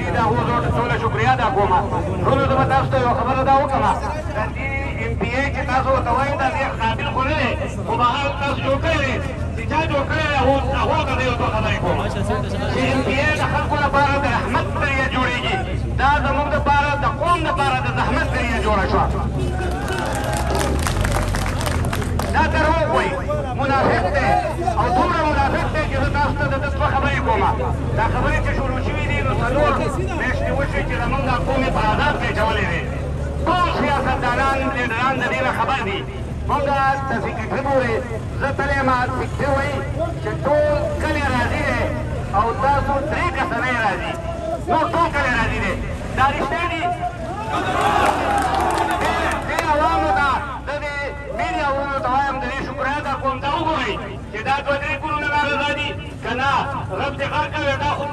دي دا هو زه ټوله شکریا ادا کوم. ټولو ته به تاسو ته یوه خبره دا وکړم، د دې ایم پي اې چې تاسو ورته وایئ دا ډېر قابل خو نه دی، خو بهر تاسو جوړ کړی دی. چې چا جوړ کړی دی هغو ته زه یو څو خبرې کوم چې ایم پي اې د خلکو لپاره د رحمت ذریعه جوړېږي. دا زموږ دپاره د قوم دپاره د زحمت ذریعه جوړه شوه. دا دروغ وایي، منافق دی او دومره منافق دی چې زه تاسو ته د ده دوه خبرې کوم. دا خبرې چې شروع شوي دي نو څلور میاشتې وشوې چې زموږ دا قوم یې په عذاب کې اچولی دی. ټول سیاستدانان لیډران د دې نه خبر دي. موږ د سیکرټري پورې زه تللی یم، سیکرټري وایي چې ټول کلی راضي دی او تاسو 3 کسنۍ راځي، نور ټول کلی راضي دی. دا رښتیا دي؟ دې عوامو ته زه د میډیا وروڼو ته وایم د دې شکریا ادا کوم. دا وګورئ چې دا 2-3 کورونه نارضا دي که نه، رب دې غر کوي. دا خو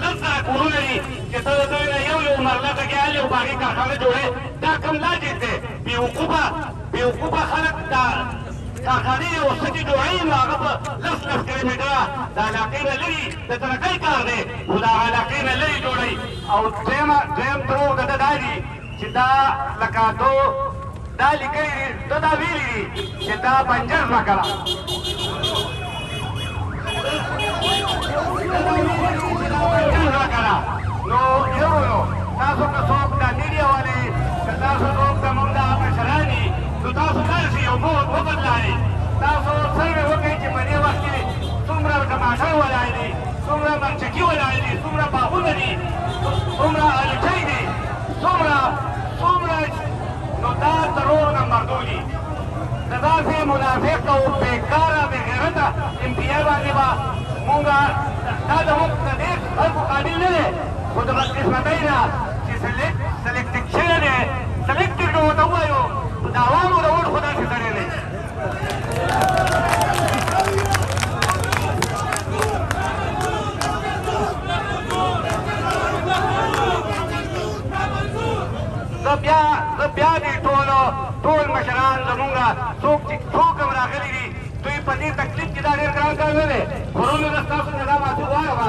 لس زره کورونه دي چې ته د دوی نه یو مرله ټکې حلې او په هغې کارخانه جوړې. دا کوم لاجیک دی؟ بېوقوفه خلک دا کارخانې او سټې جوړوي نو هغه په 10 کیلومتره د علاقې نه لرې د ترقۍ کار دی، خو د هغه علاقې نه لرې جوړوي. او دویم دروغ د ده دا دي چې دا لکه دا لیکلي دي، ده دا ویلي دي چې دا بنجر ځمکه ده. نو یو تاسو که څوک دا میډیا والې که تاسو څوک زموږ دا مشران دي نو تاسو داسې یو موډ وبدلایئ. تاسو سروې وکړئ چې په دې وخت کې څومره ټماټر ولاړ دي، څومره مرچکي ولاړ دي، څومره باغونه دي، څومره الوچۍ دي، څومره نو دا ضرور نمبر 2 دي. د داسې منافق او بېکاره بېغیرته ایم پي اې باندې به مونږ دا زموږ د دې خلکو قابل نه دی، خو د بدقسمتۍ نه چې سلیکټډ شوی دی، سلیکټډ که ورته ووایو د عوامو د ووټ خو داسې سړی دی. زه بیا دې ټول مشران زمونږ څوک هم راغلي دي دوی په دې تکلیف کې دا ډېر ګران کار نه دی. ورونو زه ستاسو نه دا معصوب وایم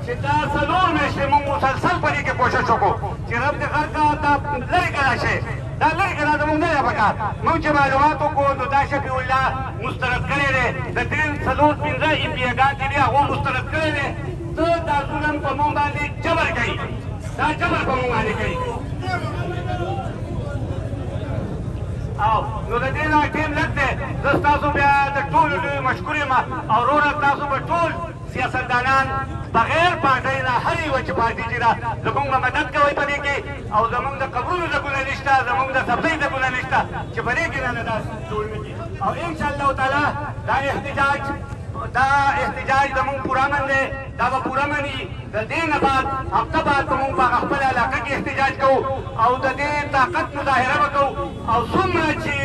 چې دا 4 میاشتې مونږ مسلسل په دې کې کوشش وکړو چې رب دې غر کا دا لرې که راشئ، دا لرې که را زمونږ نه دی پکار. مونږ چې معلومات وکړو نو دا شفیع الله مسترد کړی دی، د 3-4-5 ایم پي اګان چې دي هغو مسترد کړی دی. ته دا ظلم په مونږ باندې جبر کوي، دا جبر په مونږ باندې کوي. نو د دې نه ټیم لږ دی. زه ستاسو بیا د ټولو لوی مشکور یم او وروره تاسو به ټول سیاستدانان بغیر پارټۍ نه هر یوه چې پارټي چې ده زموږ به مدد کوئ په دې کې، او زموږ د قبرونو ځګونه نشته، زموږ د سبزۍ ځګونه نشته چې په دې کې نه دا جوړ نه کړي. او انشاءالله تعالی دا احتجاج زموږ پوره من دی، دا به پوره مني. د دې نه بعد هفته بعد به مونږ په خپله علاقه کې احتجاج کوو او د دې طاقت مظاهره به کوو. او څومره چې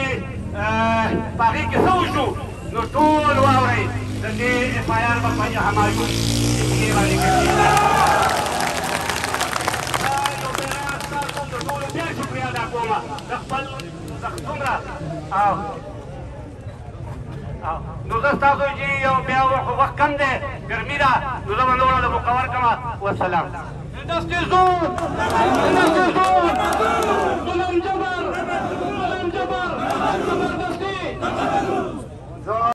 په هغې کې څه وشو نو ټول واورئ د دې اف آی آر به په همایون کې باندې کوي. دا یو بیا ستاسو د ټولو بیا شکریا ادا کوم د خپل څومره نو زه ستاسو چې یو بیا وخت کم دی، ګرمي ده، نو زه به نوره د مقور کړم. والسلام. دستې زور ظلم جبر